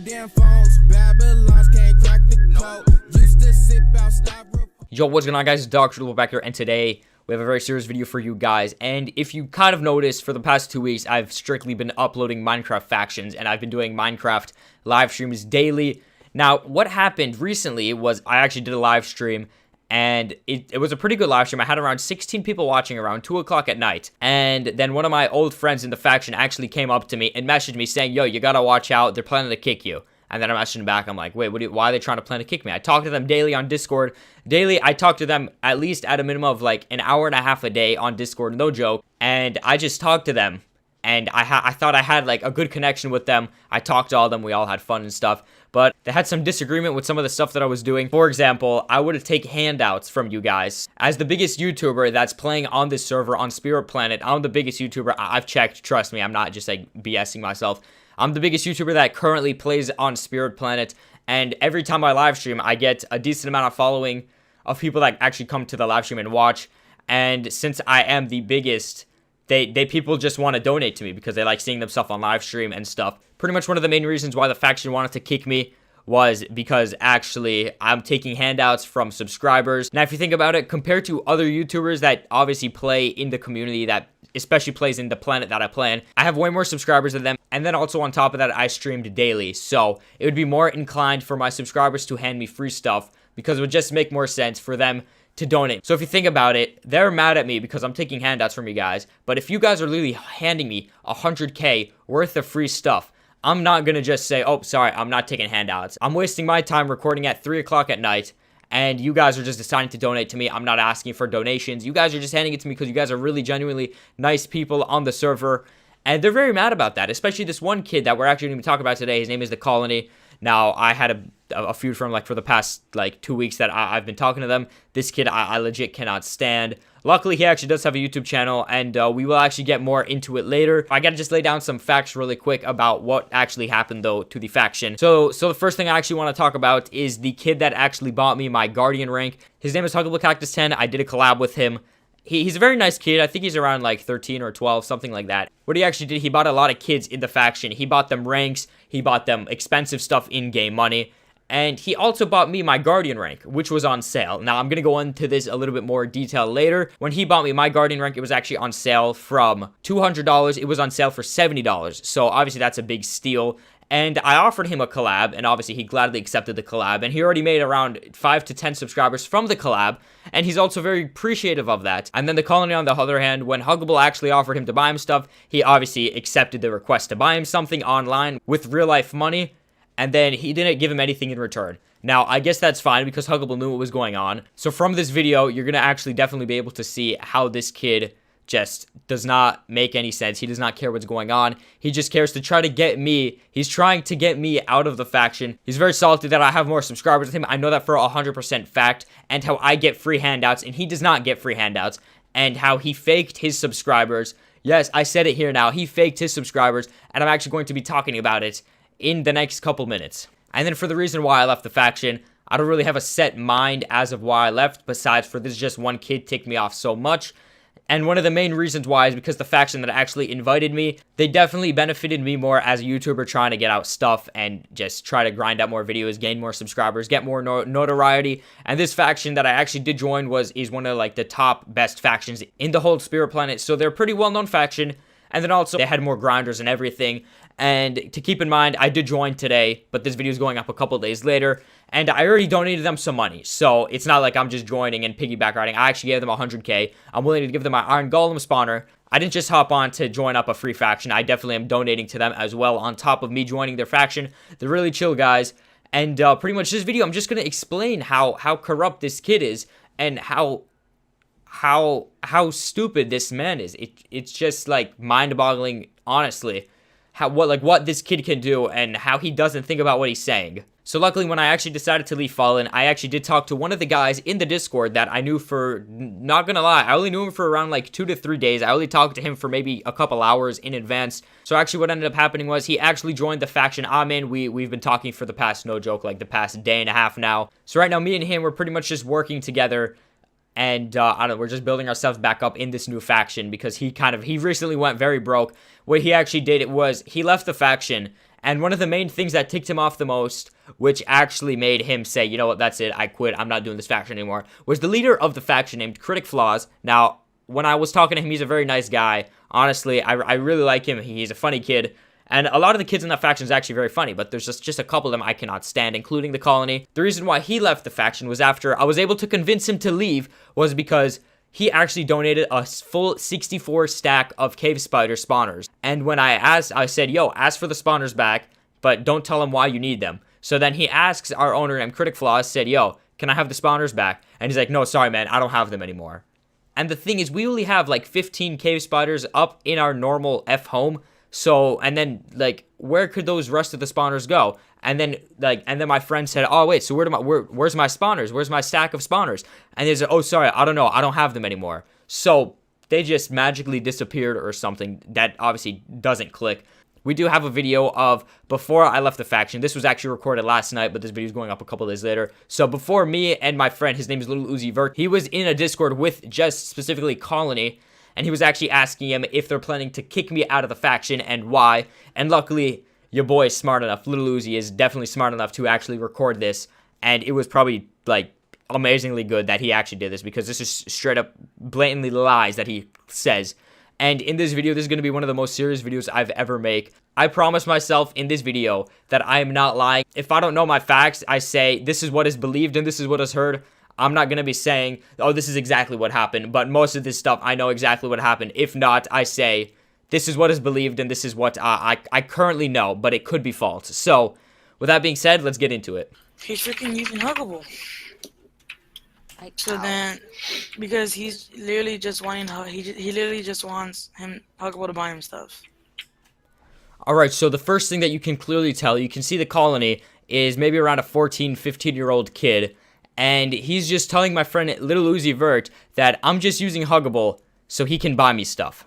Yo, what's going on, guys? It's Dr. back here, and today we have a very serious video for you guys. And if you kind of noticed, for the past 2 weeks, I've strictly been uploading Minecraft factions, and I've been doing Minecraft live streams daily. Now, what happened recently was I actually did a live stream, and it was a pretty good live stream. I had around 16 people watching around 2 o'clock at night. And then one of my old friends in the faction actually came up to me and messaged me saying, yo, you gotta watch out, they're planning to kick you. And then I messaged him back. I'm like, wait, why are they trying to plan to kick me? I talk to them daily on Discord. Daily, I talk to them at least at a minimum of like an hour and a half a day on Discord, no joke. And I just talked to them. And I thought I had like a good connection with them. I talked to all of them. We all had fun and stuff. But they had some disagreement with some of the stuff that I was doing. For example, I would take handouts from you guys. As the biggest YouTuber that's playing on this server on Spirit Planet, I'm the biggest YouTuber. I've checked. Trust me, I'm not just like BSing myself. I'm the biggest YouTuber that currently plays on Spirit Planet, and every time I live stream, I get a decent amount of following of people that actually come to the live stream and watch. And since I am the biggest, people just want to donate to me because they like seeing themselves on live stream and stuff. Pretty much one of the main reasons why the faction wanted to kick me was because actually I'm taking handouts from subscribers. Now, if you think about it, compared to other YouTubers that obviously play in the community that especially plays in the planet that I play in, I have way more subscribers than them. And then also on top of that, I streamed daily. So it would be more inclined for my subscribers to hand me free stuff because it would just make more sense for them to donate. So if you think about it, they're mad at me because I'm taking handouts from you guys. But if you guys are literally handing me 100K worth of free stuff, I'm not going to just say, oh, sorry, I'm not taking handouts. I'm wasting my time recording at 3 o'clock at night, and you guys are just deciding to donate to me. I'm not asking for donations. You guys are just handing it to me because you guys are really genuinely nice people on the server, and they're very mad about that, especially this one kid that we're actually going to be talking about today. His name is TheColony. Now, I had a feud from like for the past like 2 weeks that I've been talking to them. This kid I legit cannot stand. Luckily, he actually does have a YouTube channel, and we will actually get more into it later. I gotta just lay down some facts really quick about what actually happened, though, to the faction. So the first thing I actually want to talk about is the kid that actually bought me my Guardian rank. His name is Huggable Cactus 10. I did a collab with him. He's a very nice kid. I think he's around like 13 or 12, something like that. What he actually did, he bought a lot of kids in the faction. He bought them ranks. He bought them expensive stuff, in-game money. And he also bought me my Guardian rank, which was on sale. Now, I'm going to go into this a little bit more detail later. When he bought me my Guardian rank, it was actually on sale from $200. It was on sale for $70. So, obviously, that's a big steal. And I offered him a collab, and obviously, he gladly accepted the collab. And he already made around 5 to 10 subscribers from the collab. And he's also very appreciative of that. And then TheColony, on the other hand, when Huggable actually offered him to buy him stuff, he obviously accepted the request to buy him something online with real-life money. And then he didn't give him anything in return. Now, I guess that's fine because Huggable knew what was going on. So from this video, you're going to actually definitely be able to see how this kid just does not make any sense. He does not care what's going on. He just cares to try to get me. He's trying to get me out of the faction. He's very salty that I have more subscribers than him. I know that for 100% fact. And how I get free handouts and he does not get free handouts. And how he faked his subscribers. Yes, I said it here now. He faked his subscribers. And I'm actually going to be talking about it in the next couple minutes. And then for the reason why I left the faction, I don't really have a set mind as of why I left, besides for this just one kid ticked me off so much. And one of the main reasons why is because the faction that actually invited me, they definitely benefited me more as a YouTuber trying to get out stuff and just try to grind out more videos, gain more subscribers, get more notoriety. And this faction that I actually did join is one of like the top best factions in the whole Spirit Planet. So they're a pretty well-known faction. And then also, they had more grinders and everything. And to keep in mind, I did join today, but this video is going up a couple days later. And I already donated them some money. So it's not like I'm just joining and piggyback riding. I actually gave them 100K. I'm willing to give them my Iron Golem spawner. I didn't just hop on to join up a free faction. I definitely am donating to them as well on top of me joining their faction. They're really chill guys. And pretty much this video, I'm just going to explain how corrupt this kid is and how stupid this man is. It's just like mind-boggling, honestly, what this kid can do and how he doesn't think about what he's saying. So luckily, when I actually decided to leave Fallen, I actually did talk to one of the guys in the Discord that I knew for, not gonna lie, I only knew him for around like 2 to 3 days. I only talked to him for maybe a couple hours in advance. So actually what ended up happening was he actually joined the faction I'm in. We've been talking for the past, no joke, like the past day and a half now. So right now, me and him, we're pretty much just working together. And I don't know, we're just building ourselves back up in this new faction because he recently went very broke. What he actually did was he left the faction And one of the main things that ticked him off the most, which actually made him say, you know what, that's it, I quit, I'm not doing this faction anymore, was the leader of the faction named Critic Flaws. Now, when I was talking to him, he's a very nice guy. Honestly, I really like him. He's a funny kid. And a lot of the kids in that faction is actually very funny, but there's just a couple of them I cannot stand, including TheColony. The reason why he left the faction was after I was able to convince him to leave was because he actually donated a full 64 stack of cave spider spawners. And when I asked, I said, yo, ask for the spawners back, but don't tell him why you need them. So then he asks our owner named Critic Flaws, said, yo, can I have the spawners back? And he's like, no, sorry, man, I don't have them anymore. And the thing is, we only have like 15 cave spiders up in our normal F home. So, and then, like, where could those rest of the spawners go? And then my friend said, oh, wait, so where's my spawners? Where's my stack of spawners? And they said, oh, sorry, I don't know. I don't have them anymore. So, they just magically disappeared or something. That obviously doesn't click. We do have a video of before I left the faction. This was actually recorded last night, but this video is going up a couple days later. So before me and my friend, his name is Little Uzi Vert, he was in a Discord with just specifically Colony, and he was actually asking him if they're planning to kick me out of the faction and why. And luckily, your boy is smart enough. Little Uzi is definitely smart enough to actually record this, and it was probably like amazingly good that he actually did this, because this is straight up blatantly lies that he says. And in this video, this is going to be one of the most serious videos I've ever made. I promise myself in this video that I am not lying. If I don't know my facts, I say this is what is believed and this is what is heard. I'm not going to be saying, oh, this is exactly what happened. But most of this stuff, I know exactly what happened. If not, I say this is what is believed and this is what I currently know, but it could be false. So, with that being said, let's get into it. He's freaking using Huggable. So then, because he's literally just wanting, he literally just wants Huggable to buy him stuff. Alright, so the first thing that you can clearly tell, you can see the Colony is maybe around a 14, 15-year-old kid, and he's just telling my friend Little Uzi Vert that I'm just using Huggable so he can buy me stuff.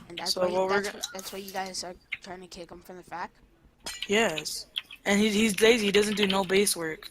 And that's, that's why you guys are trying to kick him from the fact? Yes. And he's lazy, he doesn't do no base work.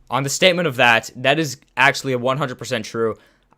On the statement of that, that is actually 100% true.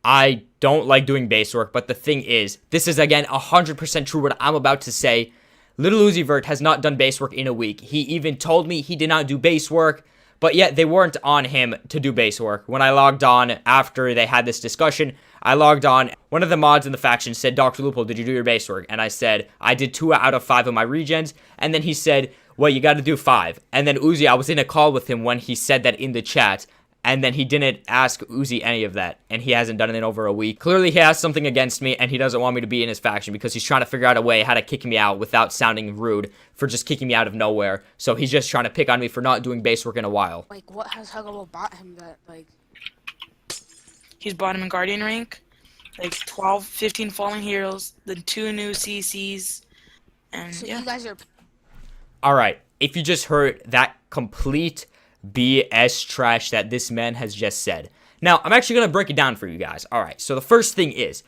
I don't like doing base work, but the thing is, this is again 100% true what I'm about to say. Little Uzi Vert has not done base work in a week. He even told me he did not do base work, but yet they weren't on him to do base work. When I logged on after they had this discussion, I logged on. One of the mods in the faction said, Dr. Loophole, did you do your base work? And I said, I did 2 out of 5 of my regens. And then he said, well, you got to do 5. And then Uzi, I was in a call with him when he said that in the chat. And then he didn't ask Uzi any of that. And he hasn't done it in over a week. Clearly, he has something against me, and he doesn't want me to be in his faction because he's trying to figure out a way how to kick me out without sounding rude for just kicking me out of nowhere. So he's just trying to pick on me for not doing base work in a while. Like, what has Huggable bought him that, like... He's bought him in Guardian rank, like 12, 15 Fallen Heroes, the 2 new CCs, and so yeah. You guys are... Alright, if you just heard that complete BS trash that this man has just said. Now, I'm actually going to break it down for you guys. Alright, so the first thing is,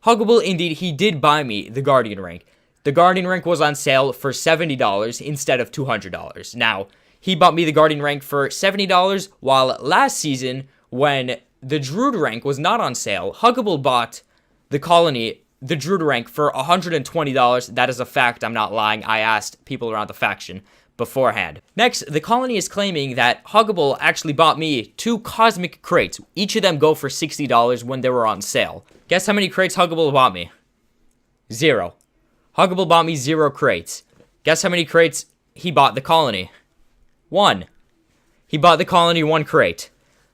Huggable, indeed, he did buy me the Guardian rank. The Guardian rank was on sale for $70 instead of $200. Now, he bought me the Guardian rank for $70, while last season, when the Druid rank was not on sale, Huggable bought the Colony, the Druid rank, for $120. That is a fact, I'm not lying. I asked people around the faction beforehand. Next, the Colony is claiming that Huggable actually bought me 2 cosmic crates. Each of them go for $60 when they were on sale. Guess how many crates Huggable bought me? 0. Huggable bought me 0 crates. Guess how many crates he bought the Colony? 1. He bought the Colony 1 crate.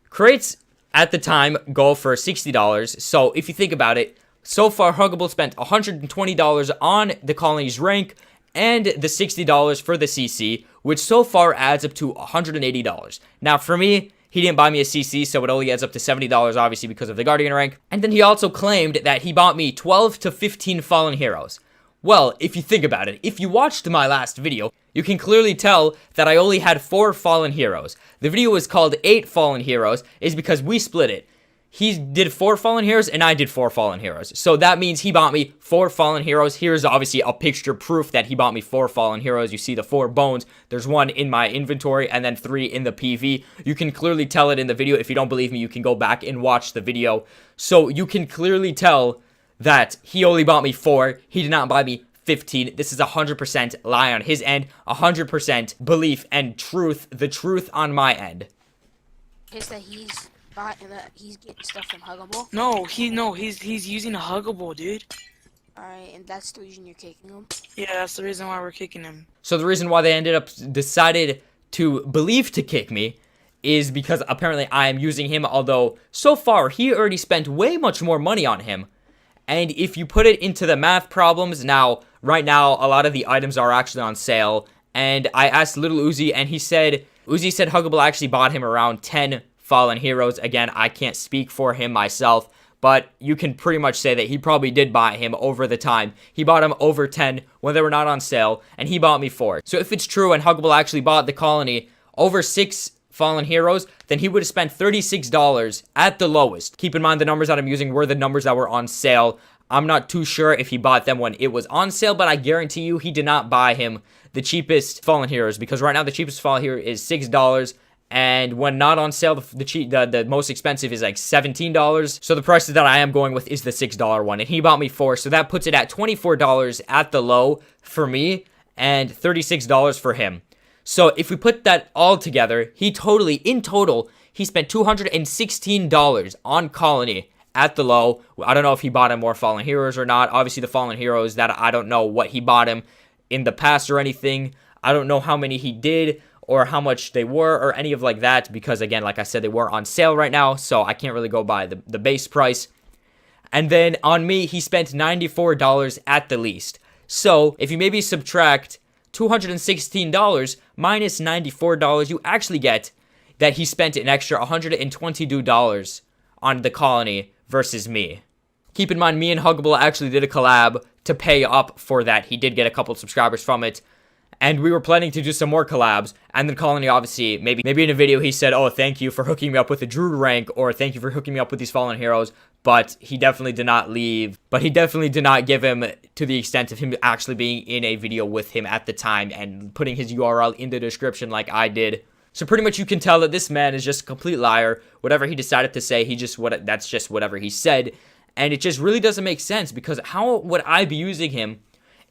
Crates at the time go for $60, so if you think about it, so far Huggable spent $120 on the Colony's rank and the $60 for the CC, which so far adds up to $180. Now for me, he didn't buy me a CC, so it only adds up to $70 obviously because of the Guardian rank. And then he also claimed that he bought me 12 to 15 Fallen Heroes. Well, if you think about it, if you watched my last video, you can clearly tell that I only had 4 Fallen Heroes. The video was called 8 Fallen Heroes, is because we split it. He did 4 Fallen Heroes, and I did 4 Fallen Heroes. So that means he bought me 4 Fallen Heroes. Here's obviously a picture proof that he bought me 4 Fallen Heroes. You see the 4 bones. There's 1 in my inventory, and then 3 in the PV. You can clearly tell it in the video. If you don't believe me, you can go back and watch the video. So you can clearly tell that he only bought me 4. He did not buy me 15. This is 100% lie on his end, 100% belief and truth, the truth on my end. Is that he's getting stuff from Huggable? He's using a Huggable, dude. Alright, and that's the reason you're kicking him? Yeah, that's the reason why we're kicking him. So the reason why they ended up decided to believe to kick me is because apparently I am using him, although so far he already spent way much more money on him. And if you put it into the math problems, now, right now, a lot of the items are actually on sale. And I asked Little Uzi, and Uzi said Huggable actually bought him around 10 Fallen Heroes. Again, I can't speak for him myself, but you can pretty much say that he probably did buy him over the time. He bought him over 10 when they were not on sale, and he bought me 4. So if it's true and Huggable actually bought the colony over 6 Fallen Heroes, then he would have spent $36 at the lowest. Keep in mind the numbers that I'm using were the numbers that were on sale. I'm not too sure if he bought them when it was on sale, but I guarantee you he did not buy him the cheapest Fallen Heroes, because right now the cheapest Fallen Hero is $6, and when not on sale, the most expensive is like $17. So the prices that I am going with is the $6 one, and he bought me 4, so that puts it at $24 at the low for me, and $36 for him. So if we put that all together, in total, he spent $216 on Colony at the low. I don't know if he bought him more Fallen Heroes or not. Obviously, the Fallen Heroes, that I don't know what he bought him in the past or anything. I don't know how many he did or how much they were or any of like that, because again, like I said, they were on sale right now, so I can't really go by the base price. And then on me, he spent $94 at the least. So if you maybe subtract $216 minus $94, you actually get that he spent an extra $122 on the colony versus me. Keep in mind, me and Huggable actually did a collab to pay up for that. He did get a couple subscribers from it, and we were planning to do some more collabs. And then Colony, obviously, maybe in a video he said, oh, thank you for hooking me up with the Druid rank, or thank you for hooking me up with these Fallen Heroes, but he definitely did not leave. But he definitely did not give him to the extent of him actually being in a video with him at the time and putting his URL in the description like I did. So pretty much you can tell that this man is just a complete liar. Whatever he decided to say, that's just whatever he said. And it just really doesn't make sense, because how would I be using him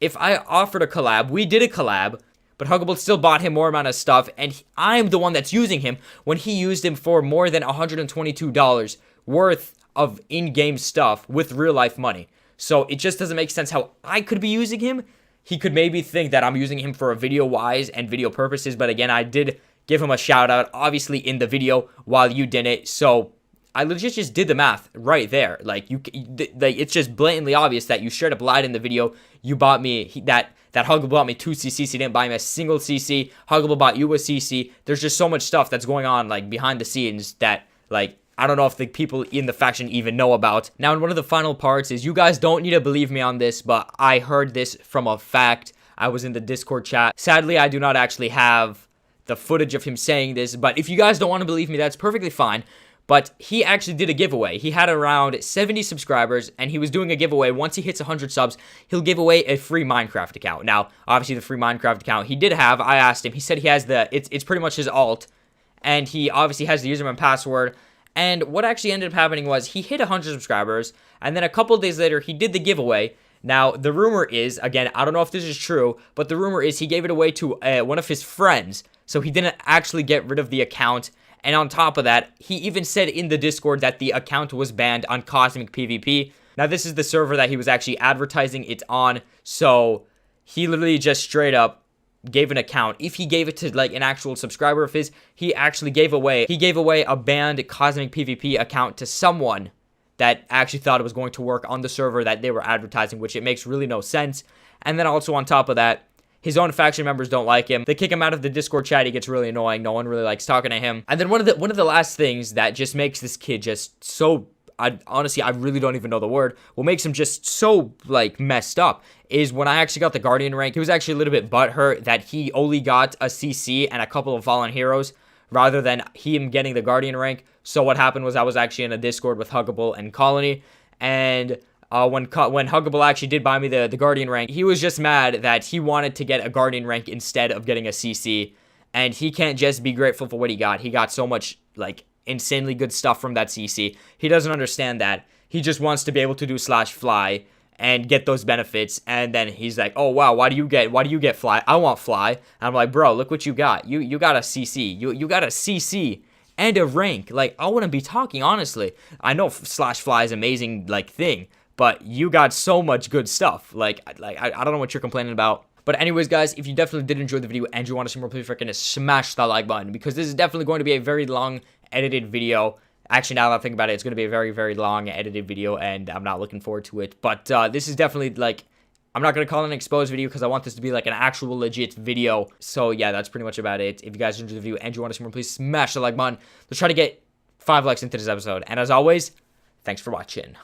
if I offered a collab? We did a collab, but Huggable still bought him more amount of stuff, and I'm the one that's using him when he used him for more than $122 worth of in-game stuff with real-life money. So it just doesn't make sense how I could be using him. He could maybe think that I'm using him for a video-wise and video purposes, but again, I did give him a shout-out, obviously, in the video while you didn't, so I legit just did the math right there. Like, it's just blatantly obvious that you straight up lied in the video. You bought me, that Huggable bought me 2 CCs. He didn't buy me a single CC. Huggable bought you a CC. There's just so much stuff that's going on, like, behind the scenes that, like, I don't know if the people in the faction even know about. Now, in one of the final parts is, you guys don't need to believe me on this, but I heard this from a fact. I was in the Discord chat. Sadly, I do not actually have the footage of him saying this, but if you guys don't want to believe me, that's perfectly fine. But he actually did a giveaway. He had around 70 subscribers, and he was doing a giveaway. Once he hits 100 subs, he'll give away a free Minecraft account. Now, obviously, the free Minecraft account he did have, I asked him. He said he has it's pretty much his alt, and he obviously has the username and password. And what actually ended up happening was he hit 100 subscribers, and then a couple days later, he did the giveaway. Now, the rumor is, again, I don't know if this is true, but the rumor is he gave it away to one of his friends, so he didn't actually get rid of the account. And on top of that, he even said in the Discord that the account was banned on Cosmic PvP. Now, this is the server that he was actually advertising it on, so he literally just straight up gave an account. If he gave it to, like, an actual subscriber of his, he actually gave away a banned Cosmic PvP account to someone that actually thought it was going to work on the server that they were advertising, which it makes really no sense. And then also on top of that, his own faction members don't like him. They kick him out of the Discord chat. He gets really annoying. No one really likes talking to him. And then one of the last things that just makes this kid just so, honestly, I really don't even know the word, what makes him just so, like, messed up is when I actually got the Guardian rank, he was actually a little bit butthurt that he only got a CC and a couple of Fallen Heroes rather than him getting the Guardian rank. So what happened was I was actually in a Discord with Huggable and Colony, and when Huggable actually did buy me the Guardian rank, he was just mad that he wanted to get a Guardian rank instead of getting a CC, and he can't just be grateful for what he got. He got so much, like, insanely good stuff from that CC. He doesn't understand that. He just wants to be able to do /fly, and get those benefits. And then he's like, oh wow, why do you get fly? I want fly. And I'm like, bro, look what you got. You got a CC. You got a CC and a rank. Like, I wouldn't be talking, honestly. I know slash fly is amazing, like, thing, but you got so much good stuff. Like I don't know what you're complaining about. But anyways, guys, if you definitely did enjoy the video and you want to see more, please freaking smash that like button, because this is definitely going to be a very long edited video. Actually, now that I think about it, it's going to be a very, very long edited video, and I'm not looking forward to it. But this is definitely, like, I'm not going to call it an exposed video because I want this to be, like, an actual legit video. So, yeah, that's pretty much about it. If you guys enjoyed the video and you want to see more, please smash the like button. Let's try to get 5 likes into this episode. And as always, thanks for watching.